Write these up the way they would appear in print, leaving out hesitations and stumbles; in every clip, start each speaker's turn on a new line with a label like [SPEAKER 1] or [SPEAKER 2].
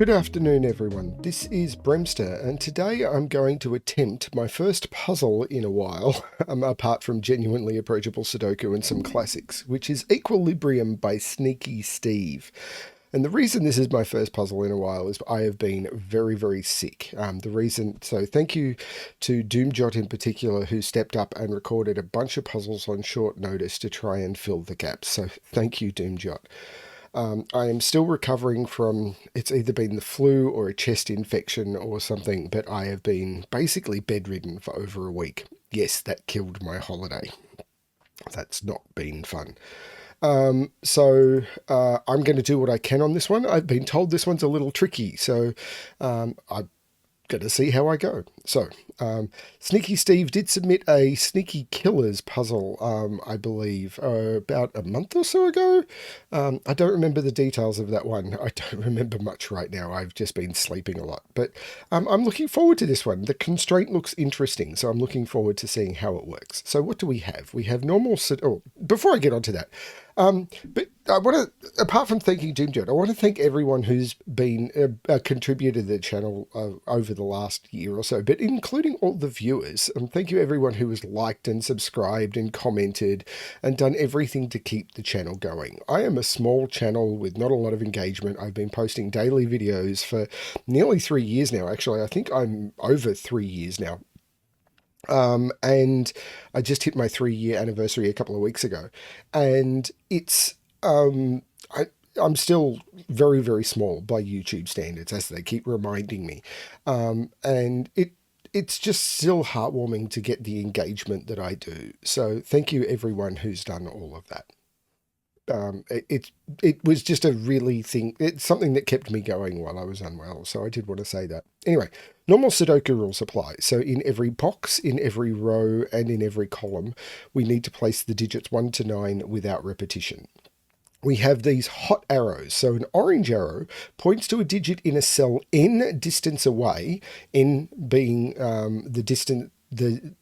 [SPEAKER 1] Good afternoon, everyone. This is BremSter, and today I'm going to attempt my first puzzle in a while, apart from genuinely approachable Sudoku and some classics, which is Equilibrium by SneakySteve. And the reason this is my first puzzle in a while is I have been very, very sick. So thank you to Doomjot in particular, who stepped up and recorded a bunch of puzzles on short notice to try and fill the gaps. So thank you, Doomjot. I am still recovering from, it's either been the flu or a chest infection or something, but I have been basically bedridden for over a week. Yes, that killed my holiday. That's not been fun. So I'm going to do what I can on this one. I've been told this one's a little tricky, so I'm going to see how I go. So, SneakySteve did submit a Sneaky Killers puzzle, I believe, about a month or so ago. I don't remember the details of that one. I don't remember much right now. I've just been sleeping a lot. But I'm looking forward to this one. The constraint looks interesting, so I'm looking forward to seeing how it works. So what do we have? We have normal... before I get on to that, but I want to, apart from thanking Doomjot, I want to thank everyone who's been a contributor to the channel over the last year or so, but including all the viewers. Thank you everyone who has liked and subscribed and commented and done everything to keep the channel going. I am a small channel with not a lot of engagement. I've been posting daily videos for nearly 3 years now. Actually, I think I'm over 3 years now. And I just hit my 3-year anniversary a couple of weeks ago, and it's, I'm still very, very small by YouTube standards, as they keep reminding me. And it's just still heartwarming to get the engagement that I do. So thank you everyone who's done all of that. It was just a really thing. It's something that kept me going while I was unwell. So I did want to say that. Anyway, normal Sudoku rules apply. So in every box, in every row, and in every column, we need to place the digits 1 to 9 without repetition. We have these hot arrows. So an orange arrow points to a digit in a cell n distance away, n being the distance, the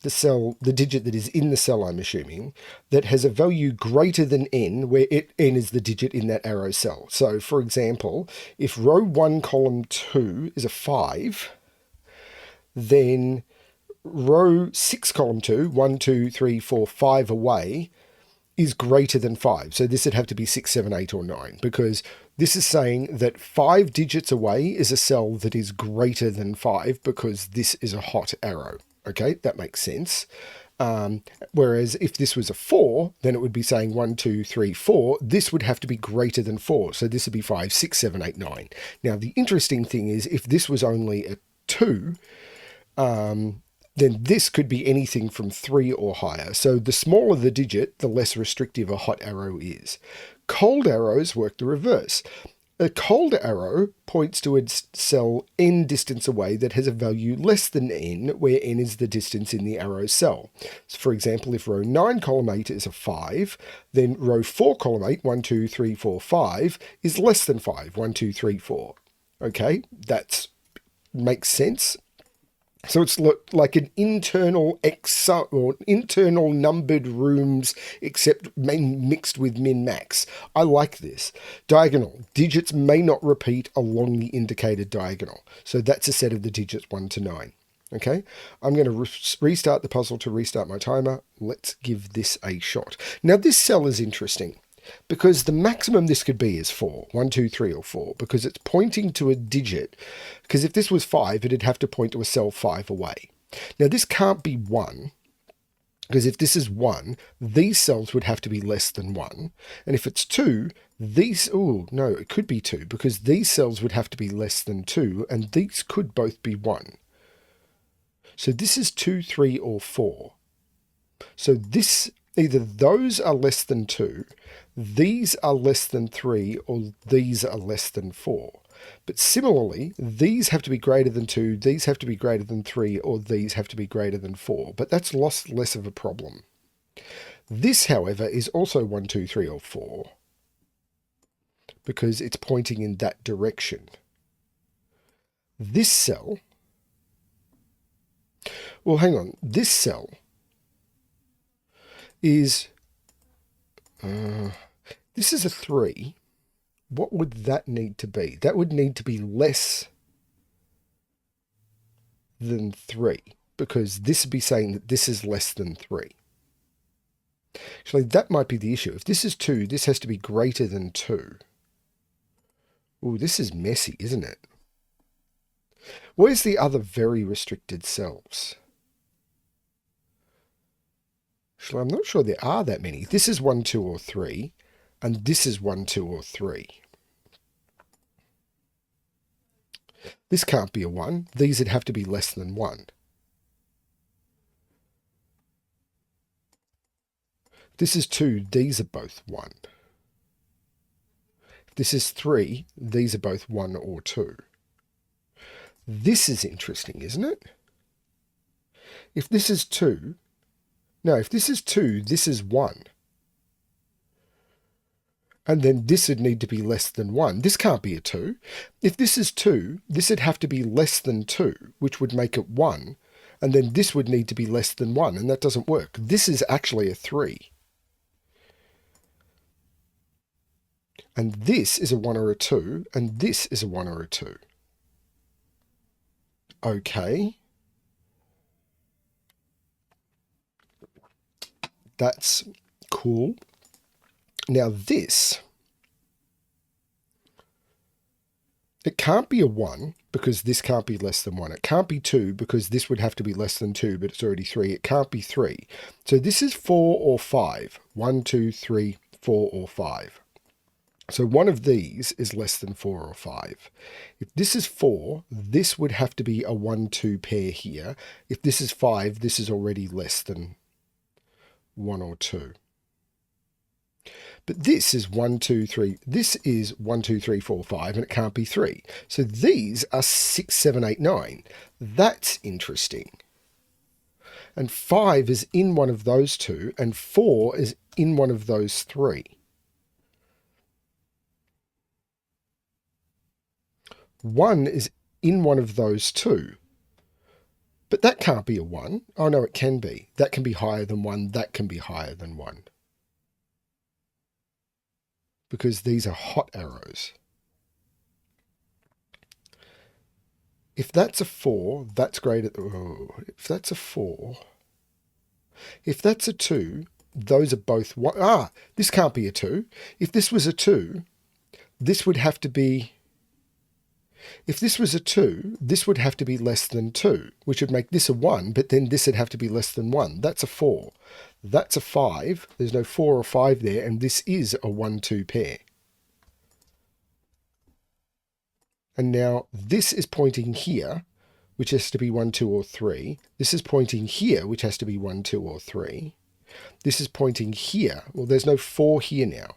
[SPEAKER 1] cell, the digit that is in the cell, I'm assuming, that has a value greater than n, where n is the digit in that arrow cell. So, for example, if row 1, column 2 is a 5, then row 6, column 2, 1, 2, 3, 4, 5 away, is greater than 5. So this would have to be 6, 7, 8, or 9, because this is saying that 5 digits away is a cell that is greater than 5, because this is a hot arrow. Okay, that makes sense. Whereas if this was a 4, then it would be saying 1, 2, 3, 4. This would have to be greater than 4. So this would be 5, 6, 7, 8, 9. Now, the interesting thing is, if this was only a 2, then this could be anything from 3 or higher. So the smaller the digit, the less restrictive a hot arrow is. Cold arrows work the reverse. A cold arrow points to a cell n distance away that has a value less than n, where n is the distance in the arrow cell. So for example, if row 9, column 8 is a 5, then row 4, column 8, 1, 2, 3, 4, 5, is less than 5, 1, 2, 3, 4. Okay, that makes sense. So it's like an internal or internal numbered rooms, except mixed with min-max. I like this. Diagonal. Digits may not repeat along the indicated diagonal. So that's a set of the digits 1 to 9. Okay, I'm going to restart the puzzle to restart my timer. Let's give this a shot. Now this cell is interesting, because the maximum this could be is 4, 1, 2, 3, or 4, because it's pointing to a digit. Because if this was 5, it'd have to point to a cell 5 away. Now this can't be 1, because if this is 1, these cells would have to be less than 1. And if it's 2, it could be 2, because these cells would have to be less than 2, and these could both be 1. So this is 2, 3, or 4. So this, either those are less than 2, these are less than 3, or these are less than 4. But similarly, these have to be greater than 2, these have to be greater than 3, or these have to be greater than 4. But that's less of a problem. This, however, is also 1, 2, 3, or 4, because it's pointing in that direction. This cell, well, hang on, this cell is, this is a 3, what would that need to be? That would need to be less than 3, because this would be saying that this is less than 3. Actually, that might be the issue. If this is 2, this has to be greater than 2. Ooh, this is messy, isn't it? Where's the other very restricted cells? Actually, I'm not sure there are that many. This is 1, 2, or 3, and this is 1, 2, or 3. This can't be a 1. These would have to be less than 1. This is 2. These are both 1. If this is 3, these are both 1 or 2. This is interesting, isn't it? If this is 2, no, if this is 2, this is 1. And then this would need to be less than 1. This can't be a 2. If this is 2, this would have to be less than 2, which would make it 1. And then this would need to be less than 1, and that doesn't work. This is actually a 3. And this is a 1 or a 2, and this is a 1 or a 2. Okay. That's cool. Now this, it can't be a 1 because this can't be less than 1. It can't be 2 because this would have to be less than 2, but it's already 3. It can't be 3. So this is 4 or 5. 1, 2, 3, 4 or 5. So one of these is less than 4 or 5. If this is 4, this would have to be a 1, 2 pair here. If this is 5, this is already less than 1 or 2. But this is 1, 2, 3. This is 1, 2, 3, 4, 5, and it can't be 3. So these are 6, 7, 8, 9. That's interesting. And 5 is in one of those 2, and 4 is in one of those 3. 1 is in one of those 2. But that can't be a 1. Oh, no, it can be. That can be higher than 1. That can be higher than 1. Because these are hot arrows. If that's a 4, that's greater. Oh, if that's a 4. If that's a 2, those are both 1. Ah, this can't be a 2. If this was a 2, this would have to be... If this was a 2, this would have to be less than 2, which would make this a 1, but then this would have to be less than 1. That's a 4. That's a 5. There's no 4 or 5 there, and this is a 1, 2 pair. And now this is pointing here, which has to be 1, 2, or 3. This is pointing here, which has to be 1, 2, or 3. This is pointing here. Well, there's no 4 here now.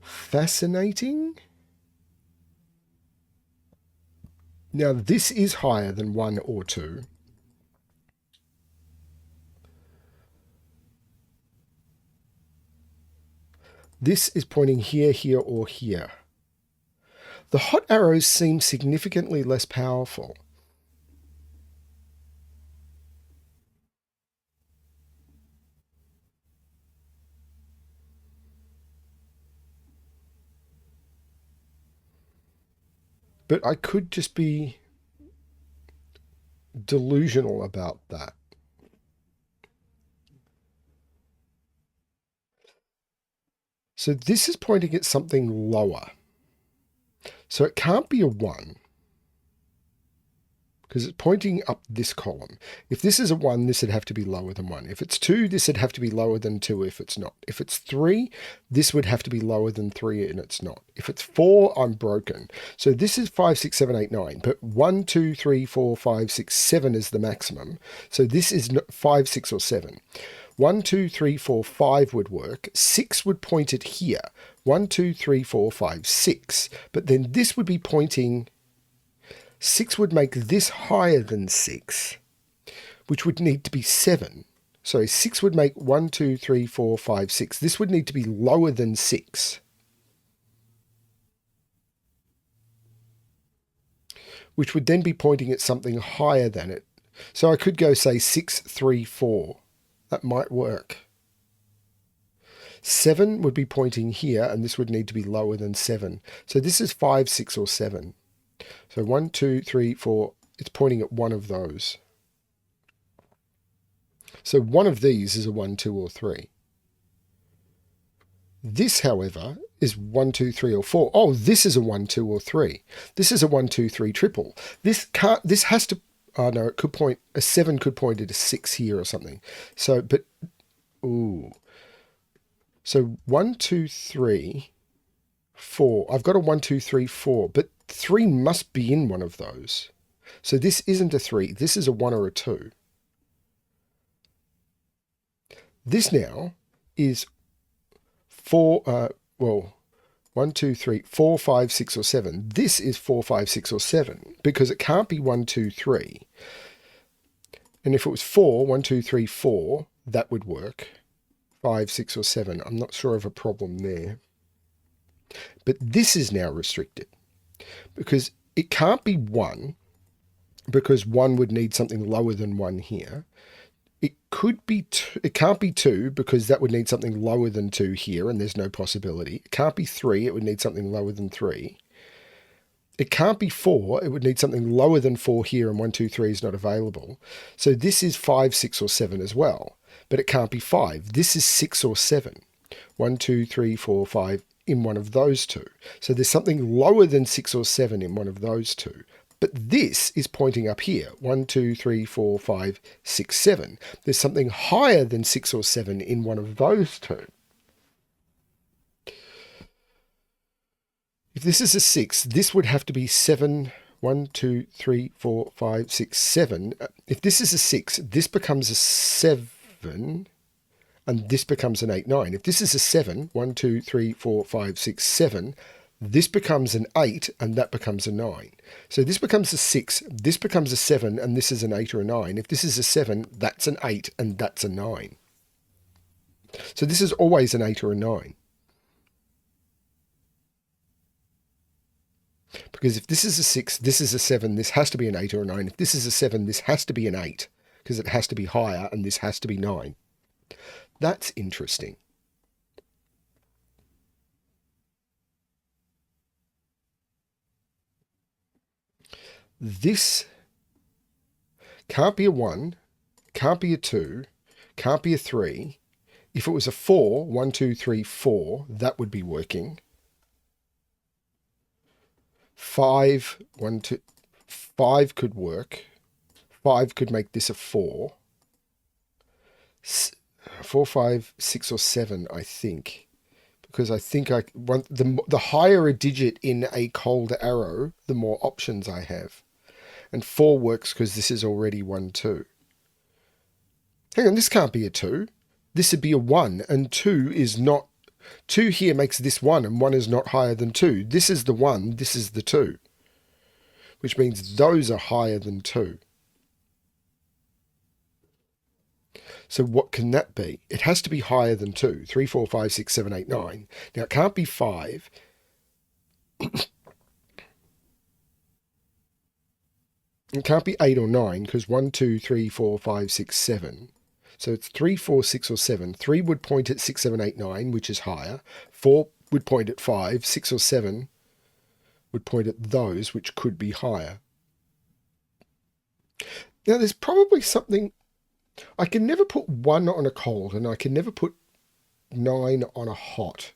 [SPEAKER 1] Fascinating. Now this is higher than 1 or 2. This is pointing here, here, or here. The hot arrows seem significantly less powerful. But I could just be delusional about that. So this is pointing at something lower. So it can't be a 1. Because it's pointing up this column. If this is a 1, this would have to be lower than 1. If it's 2, this would have to be lower than 2 if it's not. If it's 3, this would have to be lower than 3 and it's not. If it's 4, I'm broken. So this is 5, 6, 7, 8, 9. But 1, 2, 3, 4, 5, 6, 7 is the maximum. So this is 5, 6, or 7. 1, 2, 3, 4, 5 would work. 6 would point it here. 1, 2, 3, 4, 5, 6. But then this would be pointing... 6 would make this higher than 6, which would need to be 7. So 6 would make 1, 2, 3, 4, 5, 6. This would need to be lower than 6, which would then be pointing at something higher than it. So I could go, say, 6, 3, 4. That might work. 7 would be pointing here, and this would need to be lower than 7. So this is 5, 6, or 7. So 1, 2, 3, 4. It's pointing at one of those. So one of these is a 1, 2, or 3. This, however, is 1, 2, 3, or 4. Oh, this is a 1, 2, or 3. This is a 1, 2, 3 triple. This has to, oh no, it could point, a 7 could point at a 6 here or something. So, but, ooh. So 1, 2, 3, 4. I've got a 1, 2, 3, 4, but 3 must be in one of those. So this isn't a 3. This is a 1 or a 2. This now is 4, 1, 2, 3, 4, 5, 6, or 7. This is 4, 5, 6, or 7 because it can't be 1, 2, 3. And if it was 4, 1, 2, 3, 4, that would work. 5, 6, or 7. I'm not sure of a problem there. But this is now restricted because it can't be 1 because 1 would need something lower than 1 here. It could be 2, it can't be 2 because that would need something lower than 2 here and there's no possibility. It can't be 3, it would need something lower than 3. It can't be 4, it would need something lower than 4 here and 1, 2, 3 is not available. So this is 5, 6 or 7 as well, but it can't be 5. This is 6 or 7. 1, 2, 3, 4, 5 in one of those two. So there's something lower than 6 or 7 in one of those two. But this is pointing up here, 1, 2, 3, 4, 5, 6, 7. There's something higher than 6 or 7 in one of those two. If this is a 6, this would have to be 7, 1, 2, 3, 4, 5, 6, 7. If this is a 6, this becomes a 7, and this becomes an 8, 9. If this is a 7, 1, 2, 3, 4, 5, 6, 7, this becomes an 8 and that becomes a 9. So this becomes a 6, this becomes a 7, and this is an 8 or a 9. If this is a 7, that's an 8 and that's a 9. So this is always an 8 or a 9. Because if this is a 6, this is a 7, this has to be an 8 or a 9. If this is a 7, this has to be an 8 because it has to be higher and this has to be 9. That's interesting. This can't be a 1, can't be a 2, can't be a 3. If it was a 4, 1, 2, 3, 4, that would be working. 5, 1, 2, 5 could work. 5 could make this a 4. 4, 5, 6, or 7, I think. Because I think I want the higher a digit in a cold arrow, the more options I have. And 4 works because this is already 1, 2. Hang on, this can't be a 2. This would be a 1, and 2 is not... 2 here makes this 1, and 1 is not higher than 2. This is the 1, this is the 2. Which means those are higher than 2. So what can that be? It has to be higher than 2. 3, 4, 5, 6, 7, 8, 9. Now, it can't be 5. It can't be 8 or 9, because 1, 2, 3, 4, 5, 6, 7. So it's 3, 4, 6, or 7. 3 would point at 6, 7, 8, 9, which is higher. 4 would point at 5. 6 or 7 would point at those, which could be higher. Now, there's probably something... I can never put 1 on a cold, and I can never put 9 on a hot.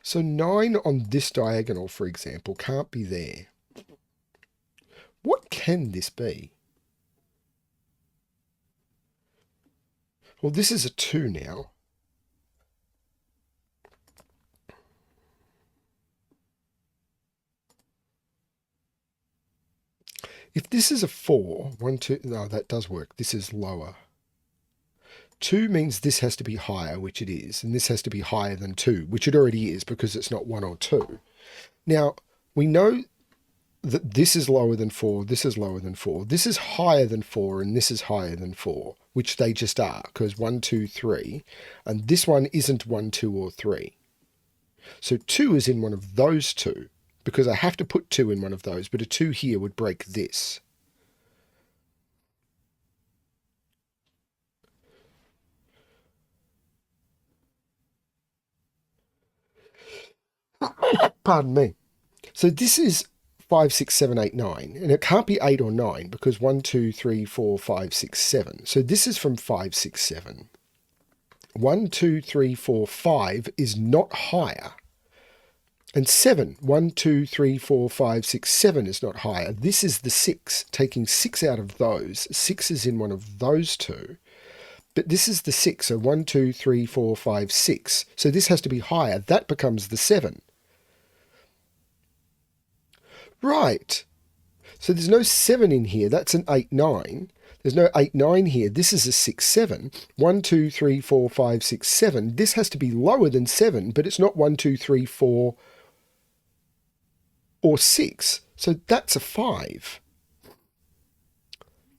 [SPEAKER 1] So 9 on this diagonal, for example, can't be there. What can this be? Well, this is a 2 now. If this is a 4, 1, 2, no, that does work. This is lower. 2 means this has to be higher, which it is, and this has to be higher than 2, which it already is because it's not 1 or 2. Now, we know that this is lower than 4, this is lower than 4, this is higher than 4, and this is higher than 4, which they just are, because 1, 2, 3, and this one isn't 1, 2, or 3. So 2 is in one of those two, because I have to put 2 in one of those, but a 2 here would break this. Pardon me. So this is 5, 6, 7, 8, 9, and it can't be 8 or 9 because 1, 2, 3, 4, 5, 6, 7. So this is from 5, 6, 7. 1, 2, 3, 4, 5 is not higher. And 7, 1, 2, 3, 4, 5, 6, 7 is not higher. This is the 6, taking 6 out of those. 6 is in one of those two. But this is the 6, so 1, 2, 3, 4, 5, 6. So this has to be higher. That becomes the 7. Right. So there's no 7 in here. That's an 8, 9. There's no 8, 9 here. This is a 6, 7. 1, 2, 3, 4, 5, 6, 7. This has to be lower than 7, but it's not 1, 2, 3, 4, or 6. So that's a 5.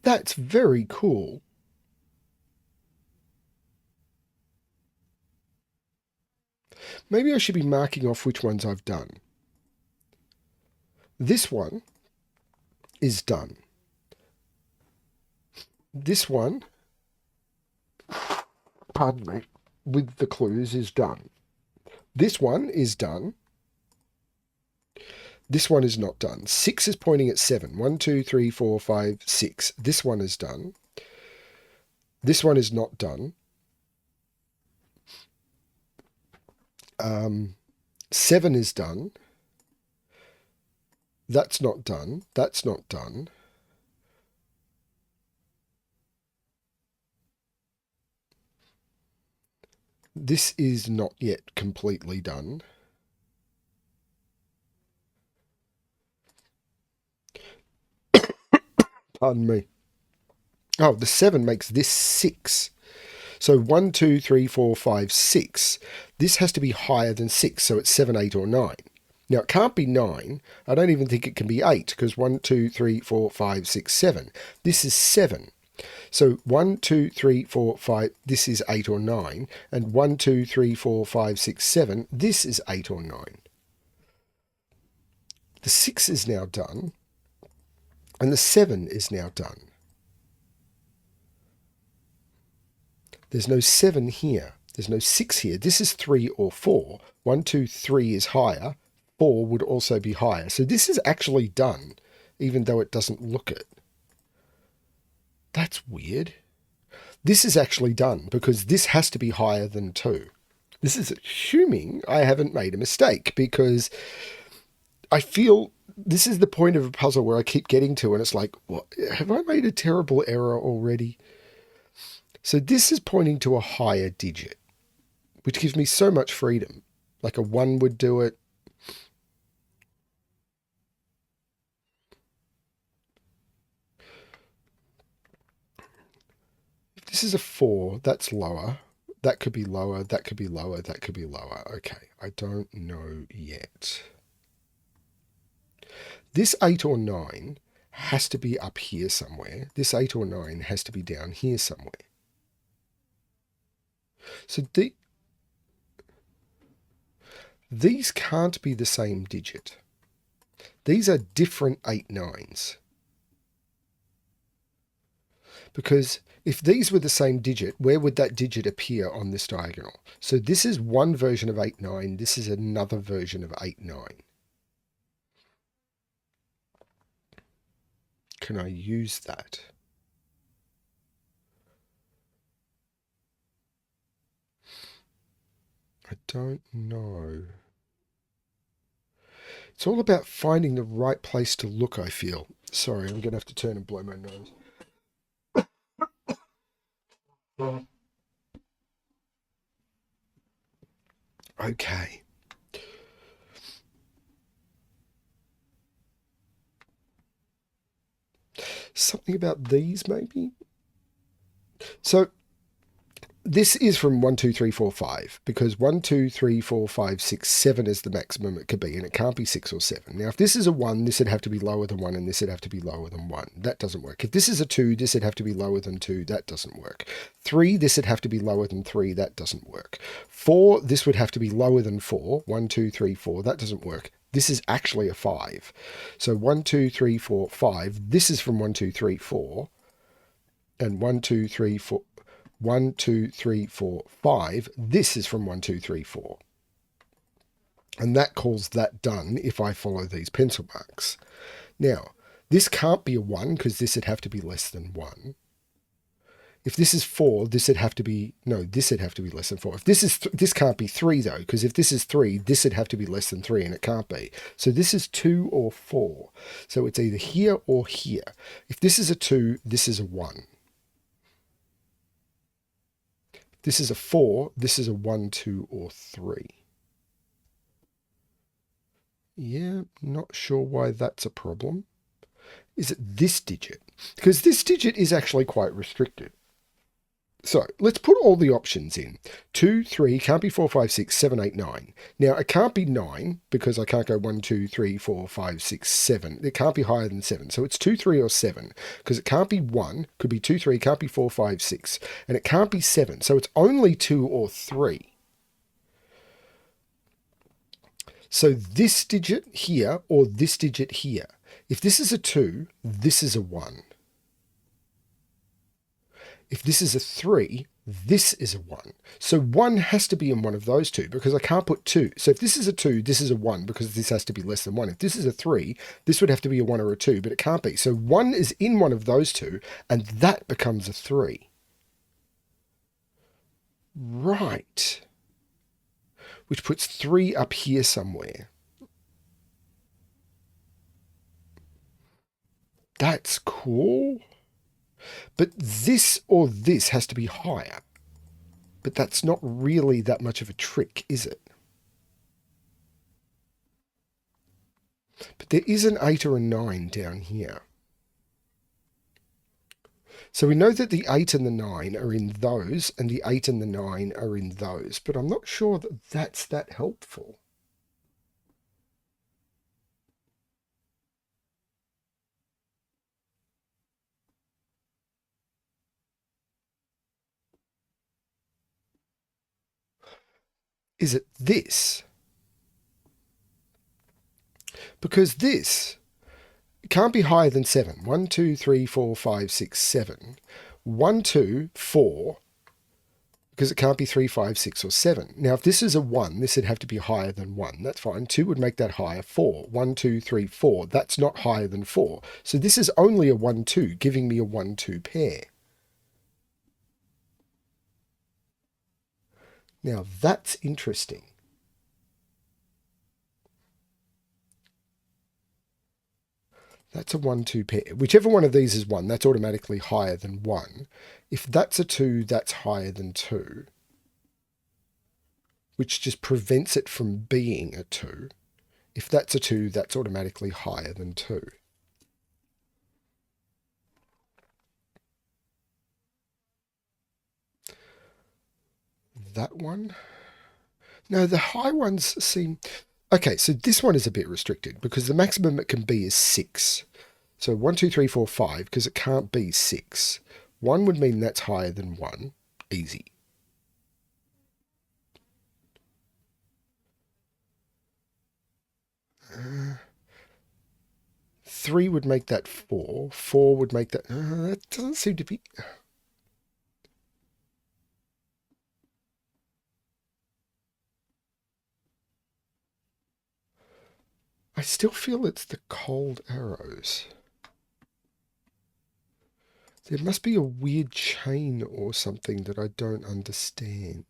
[SPEAKER 1] That's very cool. Maybe I should be marking off which ones I've done. This one is done. This one, pardon me, with the clues is done. This one is done. This one is not done. 6 is pointing at 7. 1, 2, 3, 4, 5, 6. This one is done. This one is not done. 7 is done. That's not done. That's not done. This is not yet completely done. Pardon me. Oh, the 7 makes this 6. So 1, 2, 3, 4, 5, 6. This has to be higher than 6, so it's 7, 8, or 9. Now, it can't be 9. I don't even think it can be 8, because 1, 2, 3, 4, 5, 6, 7. This is 7. So 1, 2, 3, 4, 5, this is 8 or 9. And 1, 2, 3, 4, 5, 6, 7, this is 8 or 9. The 6 is now done. And the 7 is now done. There's no 7 here. There's no 6 here. This is 3 or 4. 1, 2, 3 is higher. 4 would also be higher. So this is actually done, even though it doesn't look it. That's weird. This is actually done because this has to be higher than 2. This is assuming I haven't made a mistake, because I feel this is the point of a puzzle where I keep getting to, and it's like, what, have I made a terrible error already? So this is pointing to a higher digit, which gives me so much freedom. Like a 1 would do it. If this is a 4, that's lower. That could be lower, that could be lower, that could be lower. Okay, I don't know yet. This 8 or 9 has to be up here somewhere. This 8 or 9 has to be down here somewhere. So these can't be the same digit. These are different 8 9s. Because if these were the same digit, where would that digit appear on this diagonal? So this is one version of 8 9. This is another version of 8 9. Can I use that? I don't know. It's all about finding the right place to look, I feel. Sorry, I'm going to have to turn and blow my nose. Okay. Something about these, maybe? So this is from 1, 2, 3, 4, 5, because 1, 2, 3, 4, 5, 6, 7 is the maximum it could be, and it can't be 6 or 7. Now, if this is a 1, this would have to be lower than 1, and this would have to be lower than 1. That doesn't work. If this is a 2, this would have to be lower than 2. That doesn't work. 3, this would have to be lower than 3. That doesn't work. 4, this would have to be lower than 4. 1, 2, 3, 4. That doesn't work. This is actually a 5. So 1, 2, 3, 4, 5. This is from 1, 2, 3, 4. And 1, 2, 3, 4. 1, 2, 3, 4, 5. This is from 1, 2, 3, 4. And that calls that done if I follow these pencil marks. Now, this can't be a 1 because this would have to be less than 1. If this is 4, this would have to be, no, this would have to be less than 4. If this is, this can't be 3 though, because if this is 3, this would have to be less than 3, and it can't be. So this is 2 or 4. So it's either here or here. If this is a 2, this is a 1. This is a 4, this is a 1, 2, or 3. Yeah, not sure why that's a problem. Is it this digit? Because this digit is actually quite restricted. So let's put all the options in. 2, 3, can't be 4, 5, 6, 7, 8, 9. Now, it can't be 9 because I can't go 1, 2, 3, 4, 5, 6, 7. It can't be higher than 7. So it's 2, 3, or 7 because it can't be 1, could be 2, 3, can't be 4, 5, 6. And it can't be 7. So it's only 2 or 3. So this digit here or this digit here. If this is a 2, this is a 1. If this is a 3, this is a 1. So 1 has to be in one of those two because I can't put 2. So if this is a 2, this is a 1 because this has to be less than 1. If this is a 3, this would have to be a 1 or a 2, but it can't be. So 1 is in one of those two, and that becomes a 3. Right. Which puts 3 up here somewhere. That's cool. But this or this has to be higher. But that's not really that much of a trick, is it? But there is an 8 or a 9 down here. So we know that the 8 and the 9 are in those, and the 8 and the 9 are in those. But I'm not sure that that's that helpful. Is it this? Because this can't be higher than 7. 1, 2, 3, 4, 5, 6, 7. 1, 2, 4, because it can't be 3, 5, 6, or 7. Now, if this is a 1, this would have to be higher than 1. That's fine. 2 would make that higher. 4. 1, 2, 3, 4. That's not higher than 4. So this is only a 1, 2, giving me a 1, 2 pair. Now, that's interesting. That's a 1, 2 pair. Whichever one of these is 1, that's automatically higher than 1. If that's a 2, that's higher than 2. Which just prevents it from being a 2. If that's a 2, that's automatically higher than 2. That one? No, the high ones seem... Okay, so this one is a bit restricted because the maximum it can be is 6. So 1, 2, 3, 4, 5, because it can't be 6. 1 would mean that's higher than 1. Easy. Uh, 3 would make that 4. 4 would make that... that doesn't seem to be... I still feel it's the cold arrows. There must be a weird chain or something that I don't understand.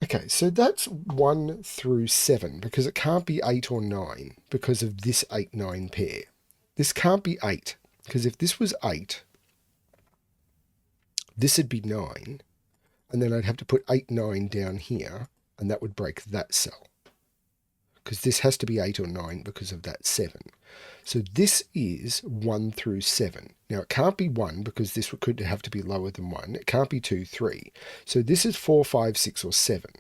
[SPEAKER 1] Okay, so that's 1 through 7 because it can't be 8 or 9 because of this 8-9 pair. This can't be 8 because if this was 8, this would be 9, and then I'd have to put 8, 9 down here, and that would break that cell because this has to be 8 or 9 because of that 7. So this is 1 through 7. Now it can't be 1 because this could have to be lower than 1. It can't be 2, 3. So this is 4, 5, 6, or 7.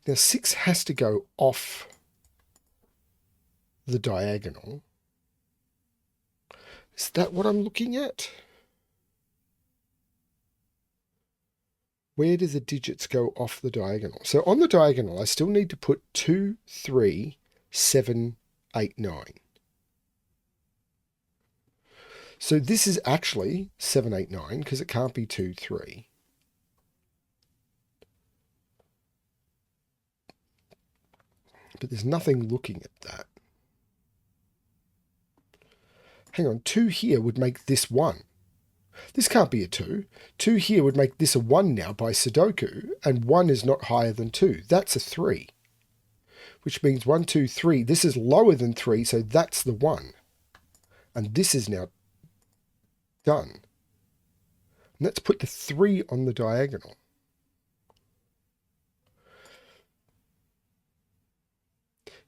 [SPEAKER 1] Now 6 has to go off the diagonal. Is that what I'm looking at? Where do the digits go off the diagonal? So on the diagonal, I still need to put 2, 3, 7, 8, 9. So this is actually 7, 8, 9 because it can't be 2, 3. But there's nothing looking at that. Hang on, 2 here would make this 1. This can't be a 2. 2 here would make this a 1 now by Sudoku, and 1 is not higher than 2. That's a 3. Which means 1, 2, 3. This is lower than 3, so that's the 1. And this is now done. And let's put the 3 on the diagonal.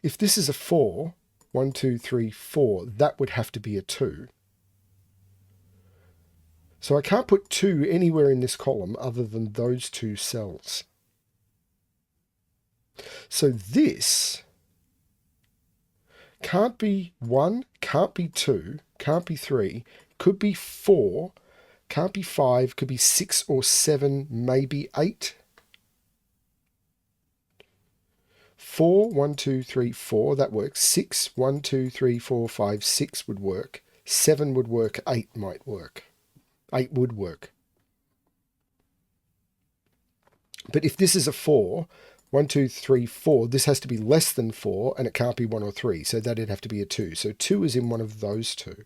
[SPEAKER 1] If this is a 4, 1, 2, 3, 4, that would have to be a 2. So I can't put 2 anywhere in this column other than those 2 cells. So this can't be 1, can't be 2, can't be 3, could be 4, can't be 5, could be 6 or 7, maybe 8. 4, 1, 2, 3, 4, that works. 6, 1, 2, 3, 4, 5, 6 would work. 7 would work, 8 might work. 8 would work. But if this is a 4, 1, 2, 3, 4, this has to be less than 4, and it can't be 1 or 3, so that'd have to be a 2. So 2 is in one of those 2.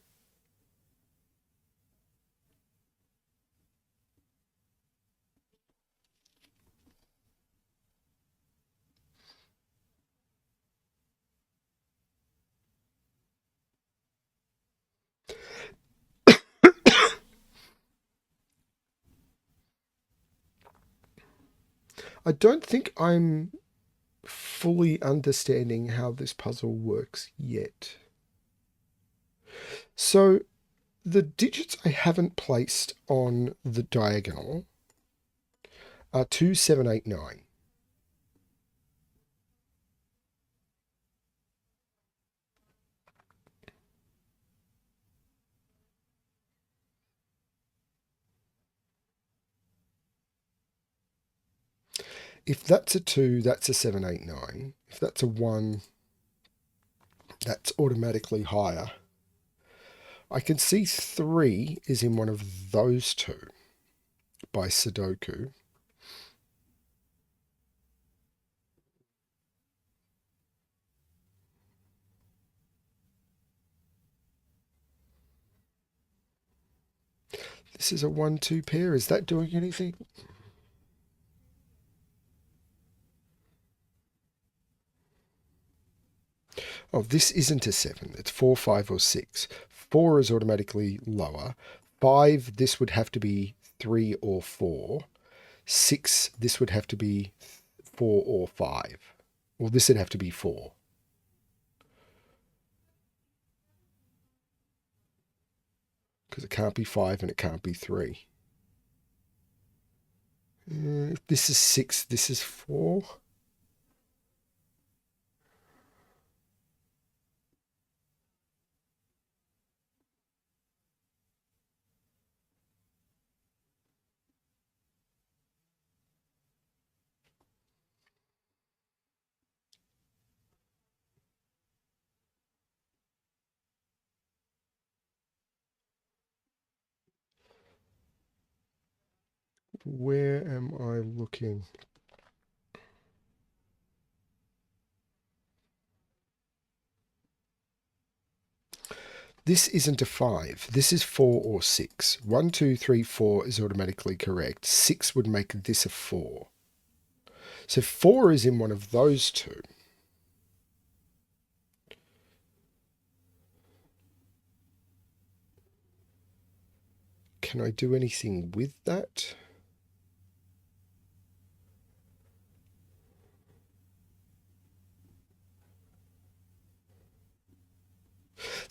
[SPEAKER 1] I don't think I'm fully understanding how this puzzle works yet. So the digits I haven't placed on the diagonal are 2, 7, 8, 9. If that's a 2, that's a 7, 8, 9. If that's a 1, that's automatically higher. I can see 3 is in one of those 2 by Sudoku. This is a 1, 2 pair. Is that doing anything? Oh, this isn't a 7. It's 4, 5, or 6. 4 is automatically lower. 5, this would have to be 3 or 4. 6, this would have to be 4 or 5. Well, this would have to be 4. Because it can't be 5 and it can't be 3. If this is 6, this is 4. Where am I looking? This isn't a 5. This is 4 or 6. 1, 2, 3, 4 is automatically correct. 6 would make this a 4. So 4 is in one of those 2. Can I do anything with that?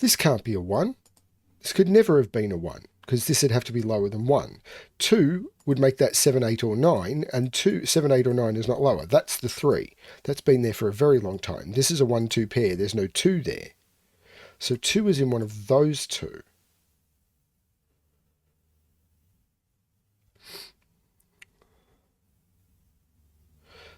[SPEAKER 2] This can't be a 1. This could never have been a 1, because this would have to be lower than 1. 2 would make that 7, 8 or 9, and 7, 8 or 9 is not lower. That's the 3. That's been there for a very long time. This is a 1, 2 pair. There's no 2 there. So 2 is in one of those two.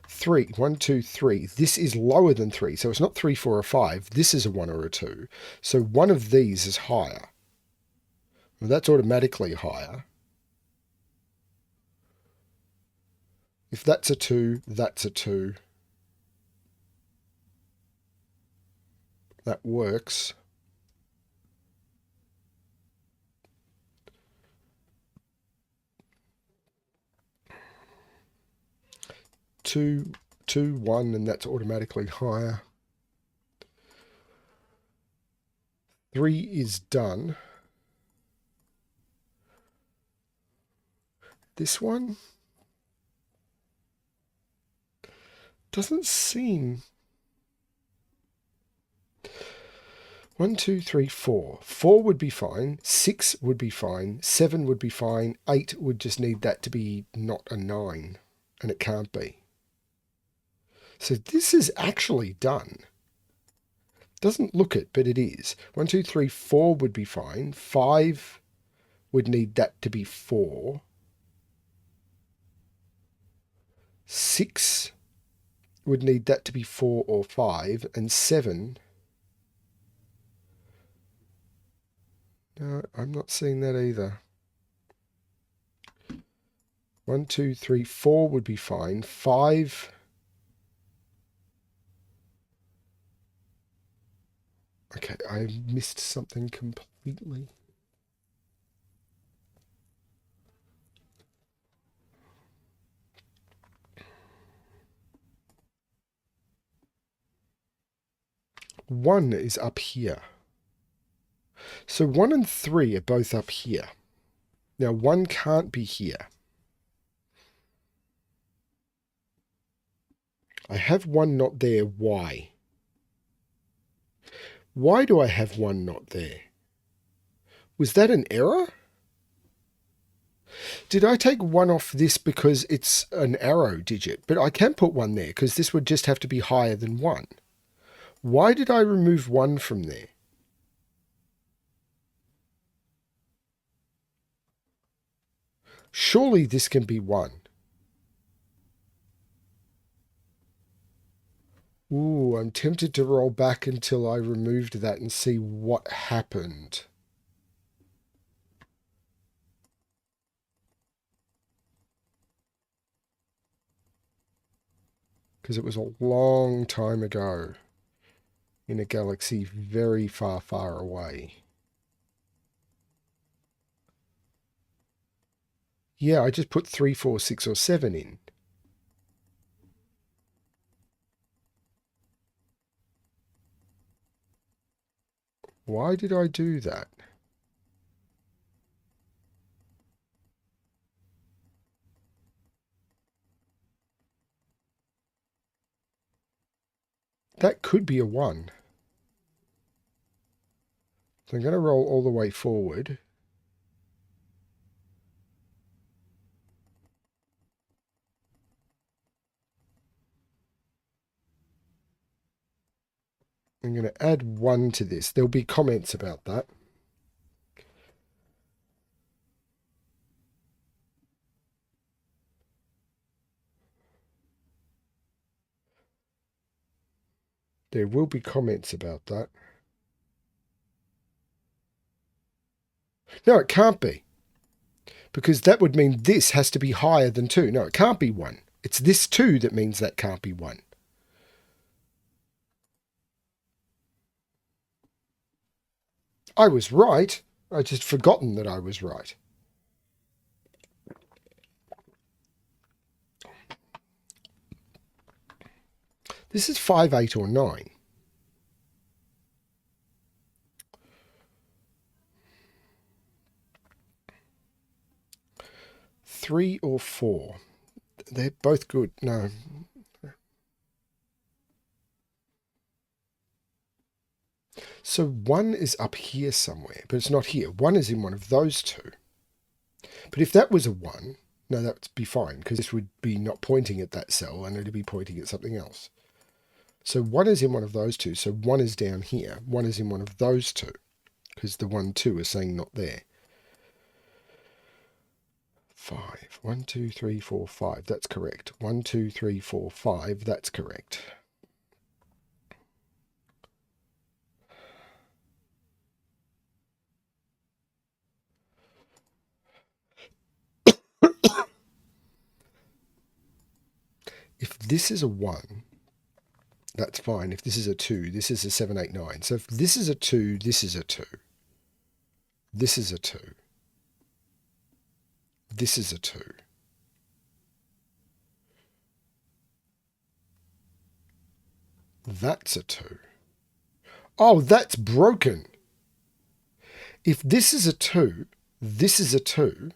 [SPEAKER 2] Three, 1, 2, 3. This is lower than 3, so it's not 3, 4, or 5. This is a 1 or a 2. So one of these is higher. Well, that's automatically higher. If that's a 2, that's a 2. That works. Two, 2, 1, and that's automatically higher. 3 is done. This one doesn't seem... 1, 2, 3, 4. 4 would be fine. 6 would be fine. 7 would be fine. 8 would just need that to be not a 9, and it can't be. So this is actually done. Doesn't look it, but it is. 1, 2, 3, 4 would be fine. 5 would need that to be 4. 6 would need that to be 4 or 5. And 7... No, I'm not seeing that either. 1, 2, 3, 4 would be fine. 5... Okay, I missed something completely. One is up here. So 1 and 3 are both up here. Now 1 can't be here. I have 1 not there. Why? Why do I have 1 not there? Was that an error? Did I take 1 off this because it's an arrow digit? But I can put 1 there because this would just have to be higher than 1. Why did I remove 1 from there? Surely this can be 1. Ooh, I'm tempted to roll back until I removed that and see what happened. Because it was a long time ago in a galaxy very far, far away. Yeah, I just put 3, 4, 6, or 7 in. Why did I do that? That could be a 1. So I'm going to roll all the way forward. I'm going to add 1 to this. There'll be comments about that. There will be comments about that. No, it can't be. Because that would mean this has to be higher than 2. No, it can't be 1. It's this 2 that means that can't be 1. I was right. I just forgotten that I was right. This is 5, 8, or 9. Three or 4. They're both good. No.
[SPEAKER 1] So 1 is up here somewhere, but it's not here. 1 is in one of those two. But if that was a 1, no, that would be fine, because this would be not pointing at that cell, and it would be pointing at something else. So 1 is in one of those two, so 1 is down here. 1 is in one of those two, because the 1, 2 is saying not there. 5. 1, 2, 3, 4, 5. That's correct. 1, 2, 3, 4, 5. That's correct. If this is a 1, that's fine. If this is a 2, this is a 7, 8, 9. So if this is a 2, this is a 2. This is a 2. This is a 2. That's a 2. Oh, that's broken. If this is a 2, this is a 2.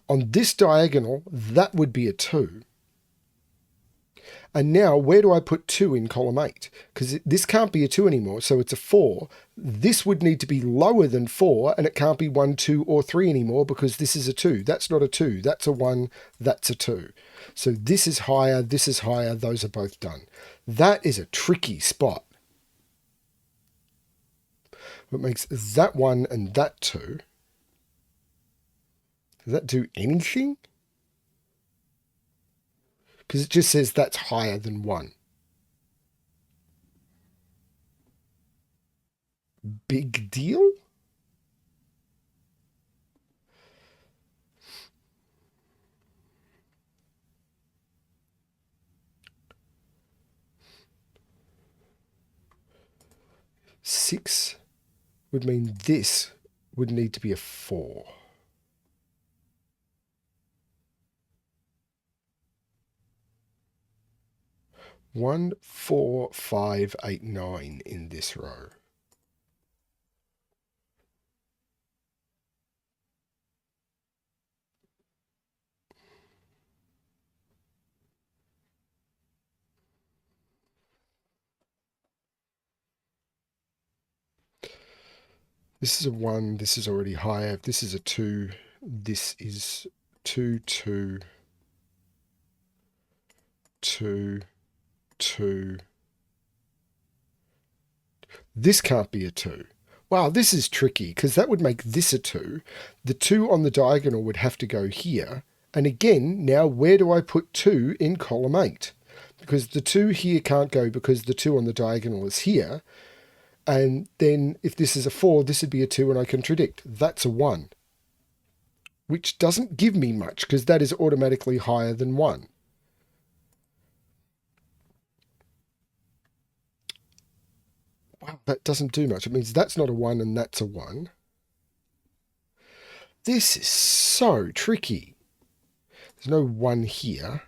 [SPEAKER 1] On this diagonal, that would be a 2. And now, where do I put 2 in column 8? Because this can't be a 2 anymore, so it's a 4. This would need to be lower than 4, and it can't be 1, 2, or 3 anymore, because this is a 2. That's not a 2. That's a 1. That's a 2. So this is higher. This is higher. Those are both done. That is a tricky spot. What makes that 1 and that 2? Does that do anything? Because it just says that's higher than 1. Big deal? Six would mean this would need to be a 4. One, 4, 5, 8, 9 in this row. This is a 1, this is already higher. If this is a 2, this is 2, 2, 2, 2. This can't be a 2. Wow, this is tricky, because that would make this a 2. The 2 on the diagonal would have to go here. And again, now where do I put 2 in column 8? Because the 2 here can't go because the 2 on the diagonal is here. And then if this is a 4, this would be a 2, and I contradict. That's a 1. Which doesn't give me much, because that is automatically higher than 1. Wow, that doesn't do much. It means that's not a 1 and that's a 1. This is so tricky. There's no 1 here.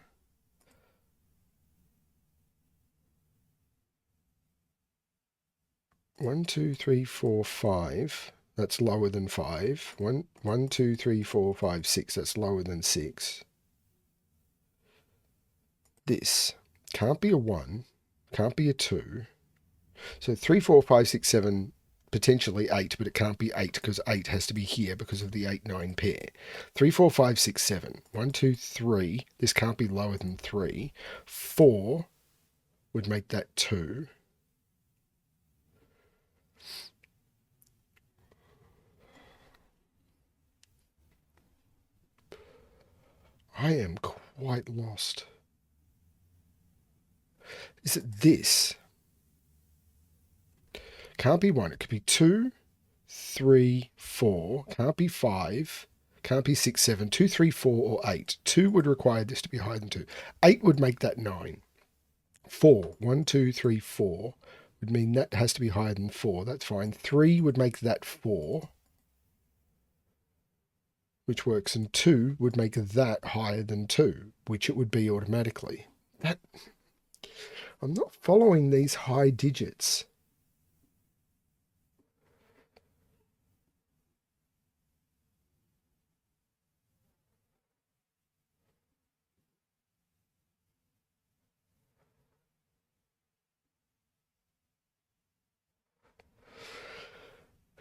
[SPEAKER 1] One, 2, 3, 4, 5. That's lower than 5. 1, 2, 3, 4, 5, 6. That's lower than 6. This can't be a 1. Can't be a 2. So 3, 4, 5, 6, 7, potentially 8, but it can't be 8 because 8 has to be here because of the 8, 9 pair. 3, 4, 5, 6, 7. 1, 2, 3. This can't be lower than 3. 4 would make that 2. I am quite lost. Is it this? Can't be 1. It could be 2, 3, 4. Can't be 5. Can't be 6, 7. 2, 3, 4, or 8. 2 would require this to be higher than 2. 8 would make that 9. 4. 1, 2, 3, 4 would mean that has to be higher than 4. That's fine. 3 would make that 4, which works, and 2 would make that higher than 2, which it would be automatically. That I'm not following these high digits.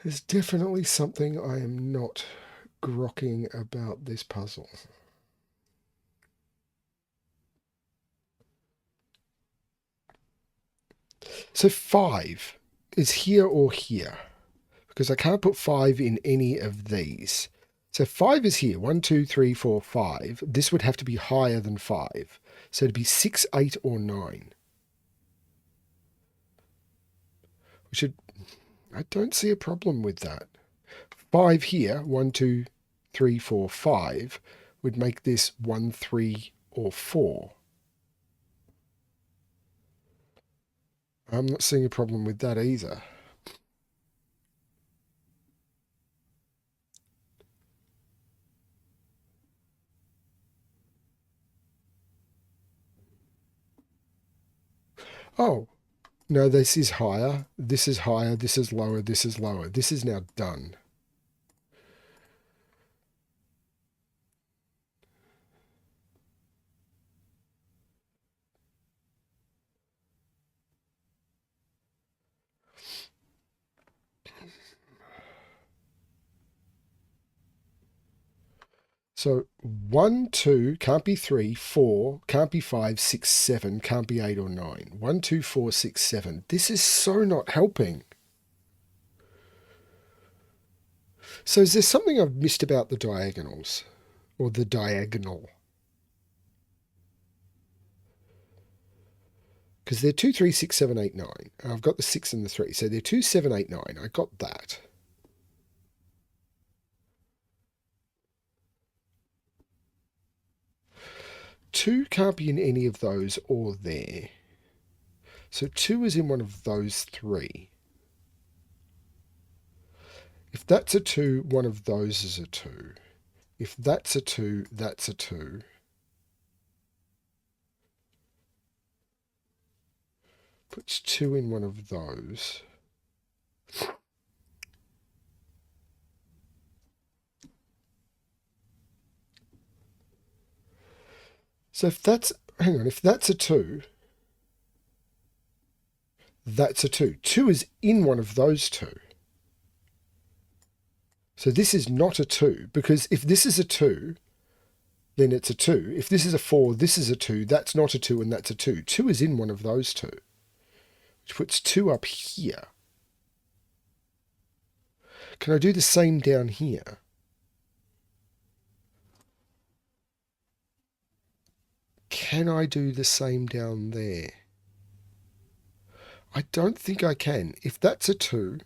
[SPEAKER 2] There's definitely something I am not grokking about this puzzle. So 5 is here or here, because I can't put 5 in any of these. So 5 is here, 1, 2, 3, 4, 5. This would have to be higher than 5. So it'd be 6, 8, or 9. I don't see a problem with that. 5 here, 1, 2, 3, 4, 5, would make this 1, 3, or 4. I'm not seeing a problem with that either. Oh, no, this is higher, this is higher, this is lower, this is lower. This is now done. So 1, 2, can't be 3, 4, can't be 5, 6, 7, can't be 8 or 9. 1, 2, 4, 6, 7. This is so not helping. So is there something I've missed about the diagonals? Or the diagonal? Because they're 2, 3, 6, 7, 8, 9. I've got the 6 and the 3. So they're 2, 7, 8, 9. I got that. Two can't be in any of those or there. So 2 is in one of those 3. If that's a 2, one of those is a 2. If that's a 2, that's a 2. Puts 2 in one of those. So if that's, hang on, if that's a 2, that's a 2. 2 is in one of those 2. So this is not a 2, because if this is a 2, then it's a 2. If this is a 4, this is a 2. That's not a 2, and that's a 2. 2 is in one of those 2, which puts 2 up here. Can I do the same down here? Can I do the same down there? I don't think I can. If that's a 2,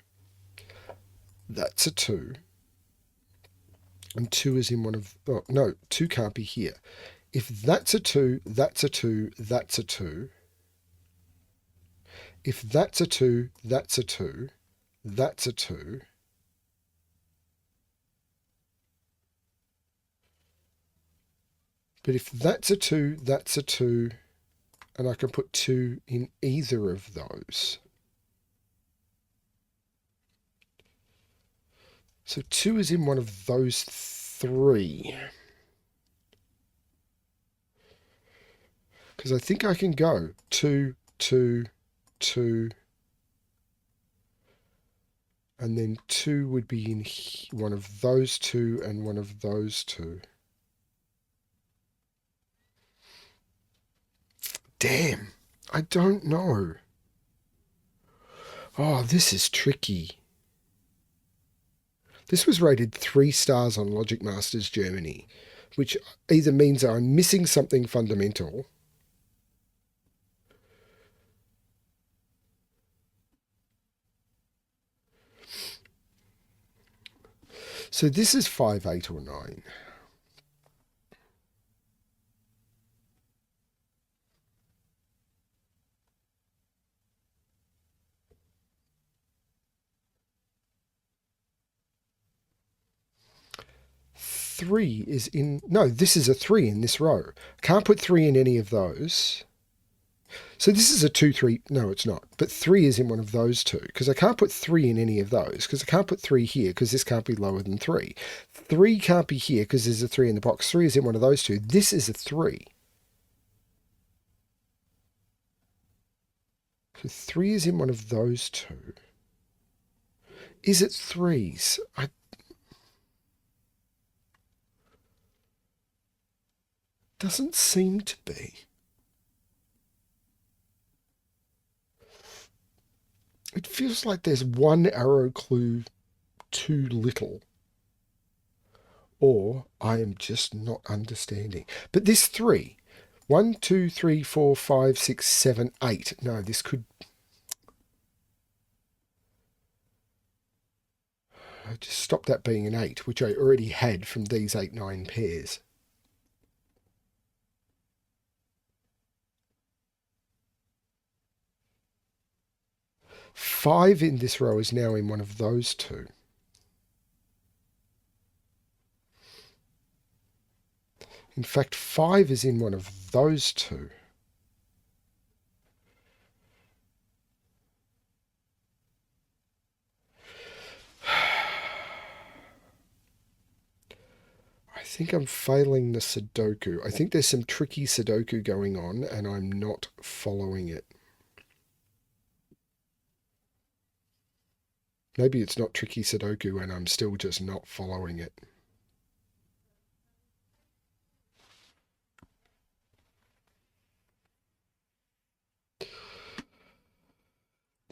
[SPEAKER 2] that's a 2. And 2 is in one of... Oh, no, 2 can't be here. If that's a 2, that's a 2, that's a 2. If that's a 2, that's a 2, that's a 2. But if that's a 2, that's a 2, and I can put 2 in either of those. So 2 is in one of those 3. Because I think I can go 2, 2, 2, and then 2 would be in one of those 2 and one of those 2. Damn, I don't know. Oh, this is tricky. This was rated 3 stars on Logic Masters Germany, which either means I'm missing something fundamental, so this is 5, 8 or 9. Three is in... No, this is a 3 in this row. Can't put 3 in any of those. So this is a 2, 3... No, it's not. But 3 is in one of those 2. Because I can't put 3 in any of those. Because I can't put 3 here because this can't be lower than 3. 3 can't be here because there's a 3 in the box. 3 is in one of those 2. This is a 3. So 3 is in one of those 2.
[SPEAKER 1] Is it threes? Doesn't seem to be. It feels like there's one arrow clue too little. Or I am just not understanding. But this 3, 1, 2, 3, 4, 5, 6, 7, 8. No, this could... I just stop that being an 8, which I already had from these 8, 9 pairs. Five in this row is now in one of those two. In fact, 5 is in one of those two. I think I'm failing the Sudoku. I think there's some tricky Sudoku going on and I'm not following it. Maybe it's not tricky Sudoku and I'm still just not following it.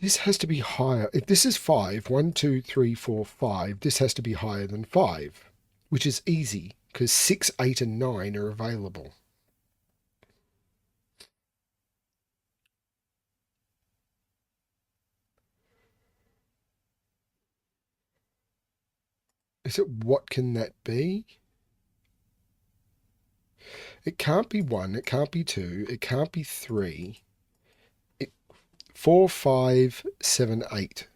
[SPEAKER 1] This has to be higher. If this is 5, 1, 2, 3, 4, 5, this has to be higher than 5, which is easy because 6, 8 and 9 are available. Is it what can that be? It can't be 1, it can't be 2, it can't be 3. 4, 5, 7, 8.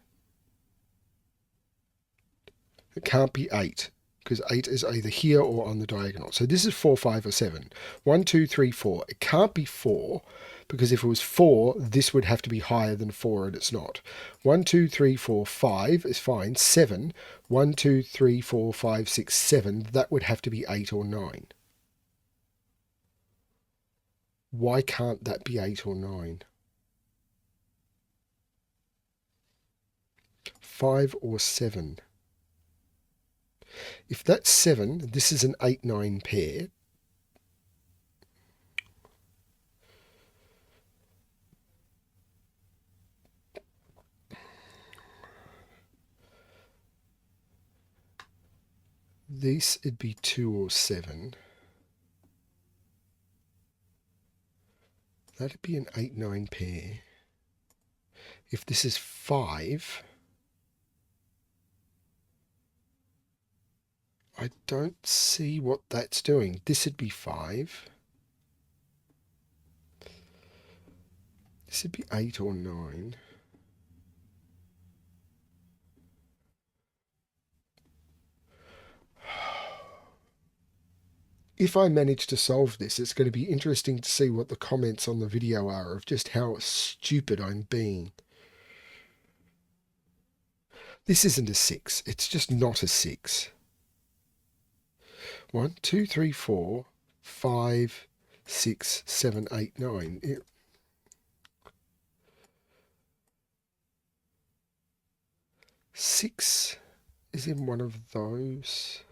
[SPEAKER 1] It can't be 8 because 8 is either here or on the diagonal. So this is 4, 5 or 7. 1, 2, 3, 4. It can't be 4 because if it was 4, this would have to be higher than 4 and it's not. 1, 2, 3, 4, 5 is fine. 7. 1, 2, 3, 4, 5, 6, 7. That would have to be 8 or 9. Why can't that be 8 or 9? 5 or 7. If that's 7, this is an 8, 9 pair. This would be 2 or 7. That'd be an 8, 9 pair. If this is 5, I don't see what that's doing. This would be 5. This would be 8 or 9. If I manage to solve this, it's going to be interesting to see what the comments on the video are of just how stupid I'm being. This isn't a 6. It's just not a 6. 1, 2, 3, 4, 5, 6, 7, 8, 9. 6 is in one of those.